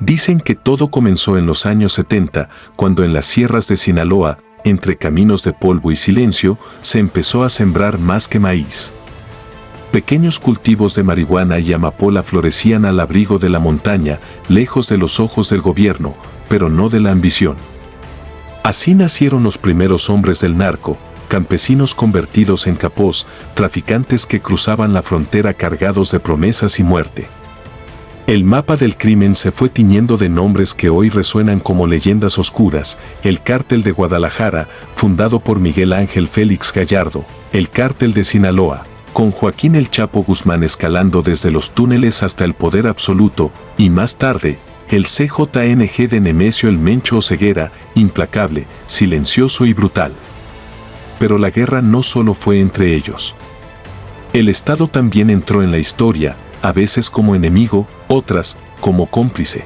Dicen que todo comenzó en los años 70, cuando en las sierras de Sinaloa, entre caminos de polvo y silencio, se empezó a sembrar más que maíz. Pequeños cultivos de marihuana y amapola florecían al abrigo de la montaña, lejos de los ojos del gobierno, pero no de la ambición. Así nacieron los primeros hombres del narco, campesinos convertidos en capós, traficantes que cruzaban la frontera cargados de promesas y muerte. El mapa del crimen se fue tiñendo de nombres que hoy resuenan como leyendas oscuras: el Cártel de Guadalajara, fundado por Miguel Ángel Félix Gallardo; el Cártel de Sinaloa, con Joaquín El Chapo Guzmán escalando desde los túneles hasta el poder absoluto; y más tarde, el CJNG de Nemesio El Mencho Oseguera, implacable, silencioso y brutal. Pero la guerra no solo fue entre ellos. El Estado también entró en la historia, a veces como enemigo, otras como cómplice.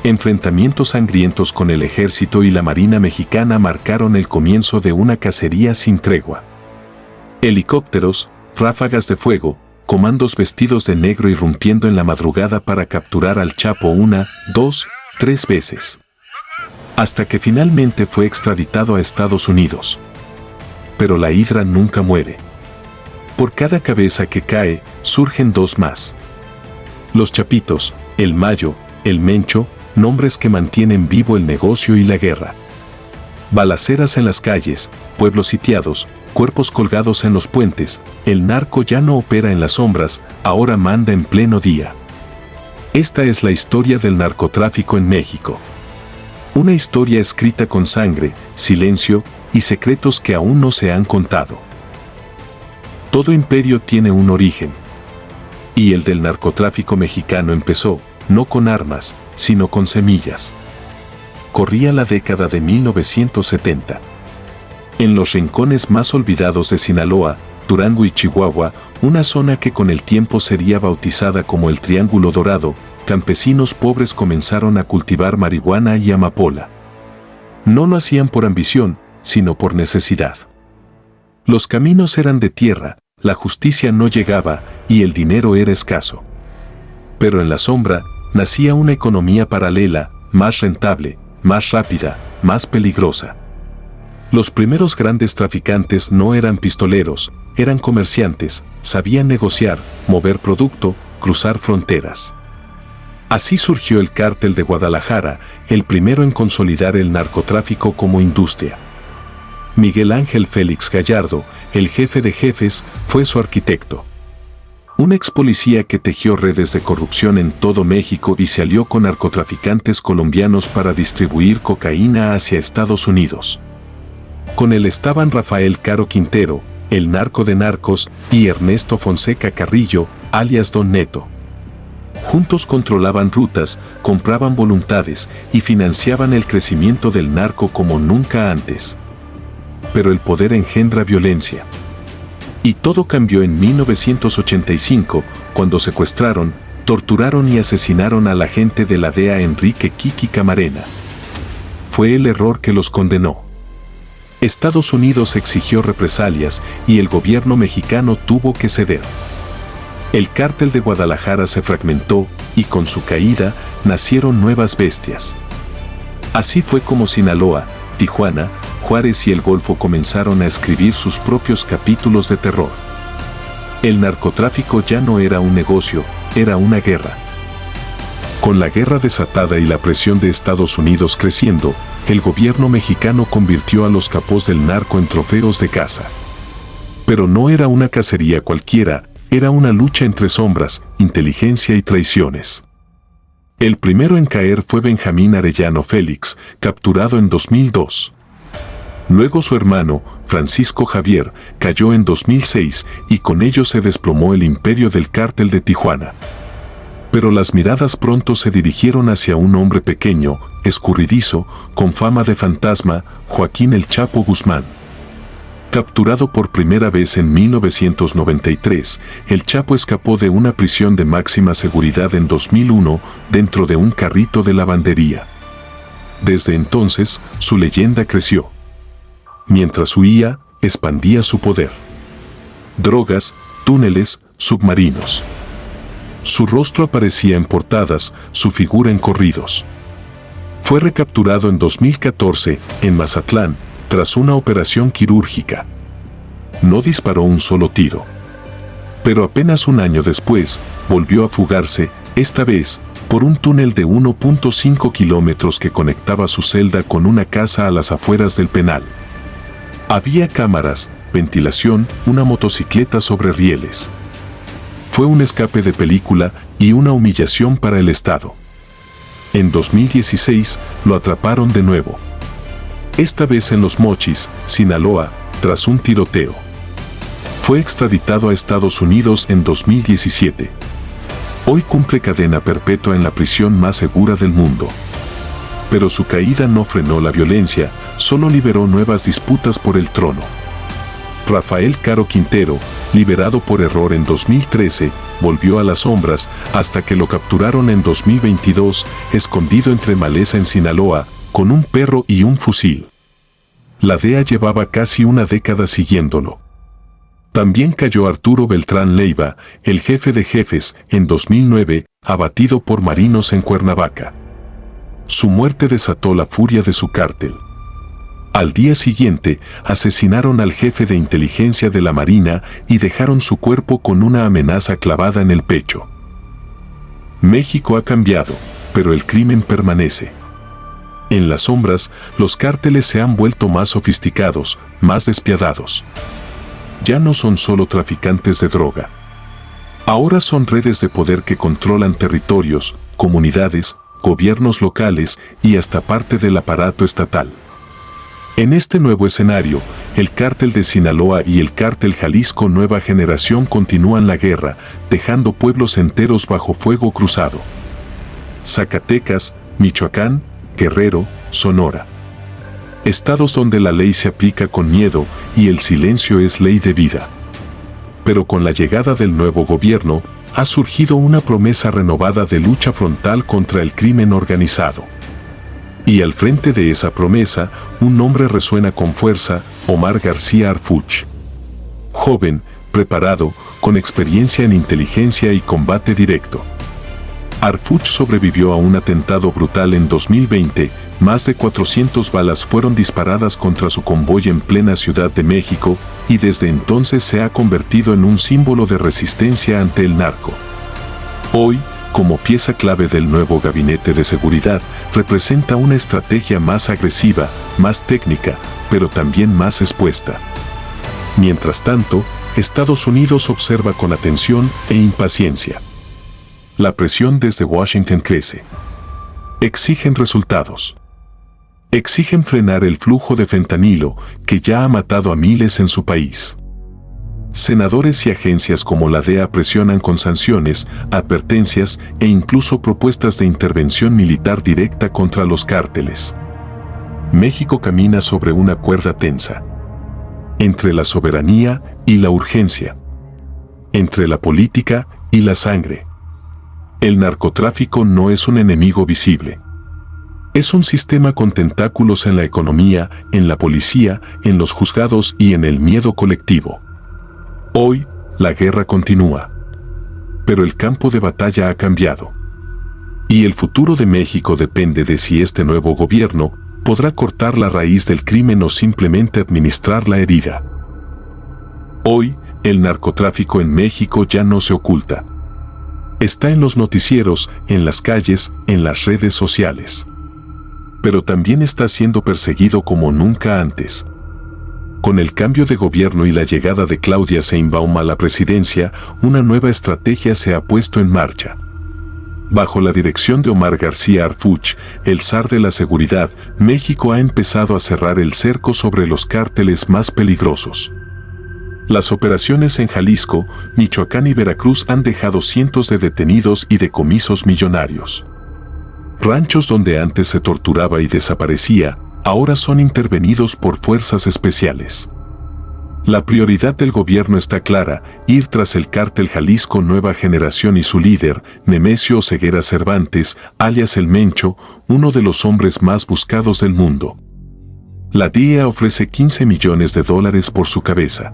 Enfrentamientos sangrientos con el ejército y la marina mexicana marcaron el comienzo de una cacería sin tregua. Helicópteros, ráfagas de fuego, comandos vestidos de negro irrumpiendo en la madrugada para capturar al Chapo una, dos, tres veces. Hasta que finalmente fue extraditado a Estados Unidos. Pero la hidra nunca muere. Por cada cabeza que cae, surgen dos más. Los Chapitos, el Mayo, el Mencho, nombres que mantienen vivo el negocio y la guerra. Balaceras en las calles, pueblos sitiados, cuerpos colgados en los puentes. El narco ya no opera en las sombras, ahora manda en pleno día. Esta es la historia del narcotráfico en México. Una historia escrita con sangre, silencio y secretos que aún no se han contado. Todo imperio tiene un origen. Y el del narcotráfico mexicano empezó, no con armas, sino con semillas. Corría la década de 1970. En los rincones más olvidados de Sinaloa, Durango y Chihuahua, una zona que con el tiempo sería bautizada como el Triángulo Dorado, campesinos pobres comenzaron a cultivar marihuana y amapola. No lo hacían por ambición, sino por necesidad. Los caminos eran de tierra, la justicia no llegaba y el dinero era escaso. Pero en la sombra, nacía una economía paralela, más rentable, más rápida, más peligrosa. Los primeros grandes traficantes no eran pistoleros, eran comerciantes, sabían negociar, mover producto, cruzar fronteras. Así surgió el Cártel de Guadalajara, el primero en consolidar el narcotráfico como industria. Miguel Ángel Félix Gallardo, el jefe de jefes, fue su arquitecto. Un ex policía que tejió redes de corrupción en todo México y se alió con narcotraficantes colombianos para distribuir cocaína hacia Estados Unidos. Con él estaban Rafael Caro Quintero, el narco de narcos, y Ernesto Fonseca Carrillo, alias Don Neto. Juntos controlaban rutas, compraban voluntades y financiaban el crecimiento del narco como nunca antes. Pero el poder engendra violencia. Y todo cambió en 1985, cuando secuestraron, torturaron y asesinaron al agente de la DEA Enrique Kiki Camarena. Fue el error que los condenó. Estados Unidos exigió represalias y el gobierno mexicano tuvo que ceder. El Cártel de Guadalajara se fragmentó y con su caída nacieron nuevas bestias. Así fue como Sinaloa, Tijuana, Juárez y el Golfo comenzaron a escribir sus propios capítulos de terror. El narcotráfico ya no era un negocio, era una guerra. Con la guerra desatada y la presión de Estados Unidos creciendo, el gobierno mexicano convirtió a los capós del narco en trofeos de caza. Pero no era una cacería cualquiera, era una lucha entre sombras, inteligencia y traiciones. El primero en caer fue Benjamín Arellano Félix, capturado en 2002. Luego su hermano, Francisco Javier, cayó en 2006 y con ello se desplomó el imperio del Cártel de Tijuana. Pero las miradas pronto se dirigieron hacia un hombre pequeño, escurridizo, con fama de fantasma, Joaquín El Chapo Guzmán. Capturado por primera vez en 1993, El Chapo escapó de una prisión de máxima seguridad en 2001 dentro de un carrito de lavandería. Desde entonces, su leyenda creció. Mientras huía, expandía su poder. Drogas, túneles, submarinos. Su rostro aparecía en portadas, su figura en corridos. Fue recapturado en 2014, en Mazatlán, tras una operación quirúrgica. No disparó un solo tiro. Pero apenas un año después, volvió a fugarse, esta vez, por un túnel de 1.5 kilómetros que conectaba su celda con una casa a las afueras del penal. Había cámaras, ventilación, una motocicleta sobre rieles. Fue un escape de película y una humillación para el Estado. En 2016, lo atraparon de nuevo. Esta vez en Los Mochis, Sinaloa, tras un tiroteo. Fue extraditado a Estados Unidos en 2017. Hoy cumple cadena perpetua en la prisión más segura del mundo. Pero su caída no frenó la violencia, solo liberó nuevas disputas por el trono. Rafael Caro Quintero, liberado por error en 2013, volvió a las sombras hasta que lo capturaron en 2022, escondido entre maleza en Sinaloa, con un perro y un fusil. La DEA llevaba casi una década siguiéndolo. También cayó Arturo Beltrán Leiva, el jefe de jefes, en 2009, abatido por marinos en Cuernavaca. Su muerte desató la furia de su cártel. Al día siguiente, asesinaron al jefe de inteligencia de la Marina y dejaron su cuerpo con una amenaza clavada en el pecho. México ha cambiado, pero el crimen permanece. En las sombras, los cárteles se han vuelto más sofisticados, más despiadados. Ya no son solo traficantes de droga. Ahora son redes de poder que controlan territorios, comunidades, gobiernos locales y hasta parte del aparato estatal. En este nuevo escenario, el cártel de Sinaloa y el cártel Jalisco Nueva Generación continúan la guerra, dejando pueblos enteros bajo fuego cruzado. Zacatecas, Michoacán, Guerrero, Sonora. Estados donde la ley se aplica con miedo y el silencio es ley de vida. Pero con la llegada del nuevo gobierno, ha surgido una promesa renovada de lucha frontal contra el crimen organizado. Y al frente de esa promesa, un nombre resuena con fuerza: Omar García Harfuch. Joven, preparado, con experiencia en inteligencia y combate directo. Harfuch sobrevivió a un atentado brutal en 2020, más de 400 balas fueron disparadas contra su convoy en plena Ciudad de México, y desde entonces se ha convertido en un símbolo de resistencia ante el narco. Hoy, como pieza clave del nuevo gabinete de seguridad, representa una estrategia más agresiva, más técnica, pero también más expuesta. Mientras tanto, Estados Unidos observa con atención e impaciencia. La presión desde Washington crece. Exigen resultados. Exigen frenar el flujo de fentanilo, que ya ha matado a miles en su país. Senadores y agencias como la DEA presionan con sanciones, advertencias e incluso propuestas de intervención militar directa contra los cárteles. México camina sobre una cuerda tensa. Entre la soberanía y la urgencia. Entre la política y la sangre. El narcotráfico no es un enemigo visible. Es un sistema con tentáculos en la economía, en la policía, en los juzgados y en el miedo colectivo. Hoy, la guerra continúa. Pero el campo de batalla ha cambiado. Y el futuro de México depende de si este nuevo gobierno podrá cortar la raíz del crimen o simplemente administrar la herida. Hoy, el narcotráfico en México ya no se oculta. Está en los noticieros, en las calles, en las redes sociales. Pero también está siendo perseguido como nunca antes. Con el cambio de gobierno y la llegada de Claudia Sheinbaum a la presidencia, una nueva estrategia se ha puesto en marcha. Bajo la dirección de Omar García Harfuch, el zar de la seguridad, México ha empezado a cerrar el cerco sobre los cárteles más peligrosos. Las operaciones en Jalisco, Michoacán y Veracruz han dejado cientos de detenidos y decomisos millonarios. Ranchos donde antes se torturaba y desaparecía, ahora son intervenidos por fuerzas especiales. La prioridad del gobierno está clara: ir tras el cártel Jalisco Nueva Generación y su líder, Nemesio Oseguera Cervantes, alias El Mencho, uno de los hombres más buscados del mundo. La DEA ofrece $15 millones por su cabeza.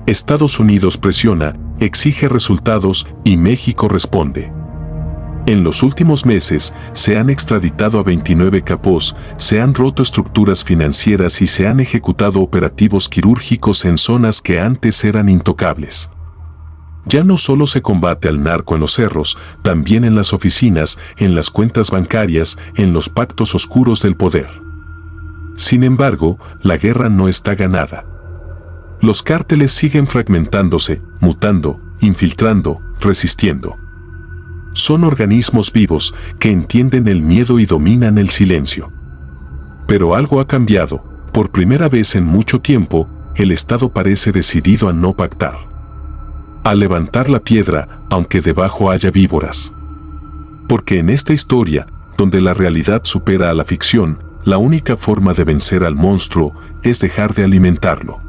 Estados Unidos presiona, exige resultados y México responde. En los últimos meses, se han extraditado a 29 capos, se han roto estructuras financieras y se han ejecutado operativos quirúrgicos en zonas que antes eran intocables. Ya no solo se combate al narco en los cerros, también en las oficinas, en las cuentas bancarias, en los pactos oscuros del poder. Sin embargo, la guerra no está ganada. Los cárteles siguen fragmentándose, mutando, infiltrando, resistiendo. Son organismos vivos que entienden el miedo y dominan el silencio. Pero algo ha cambiado. Por primera vez en mucho tiempo, el Estado parece decidido a no pactar. A levantar la piedra, aunque debajo haya víboras. Porque en esta historia, donde la realidad supera a la ficción, la única forma de vencer al monstruo es dejar de alimentarlo.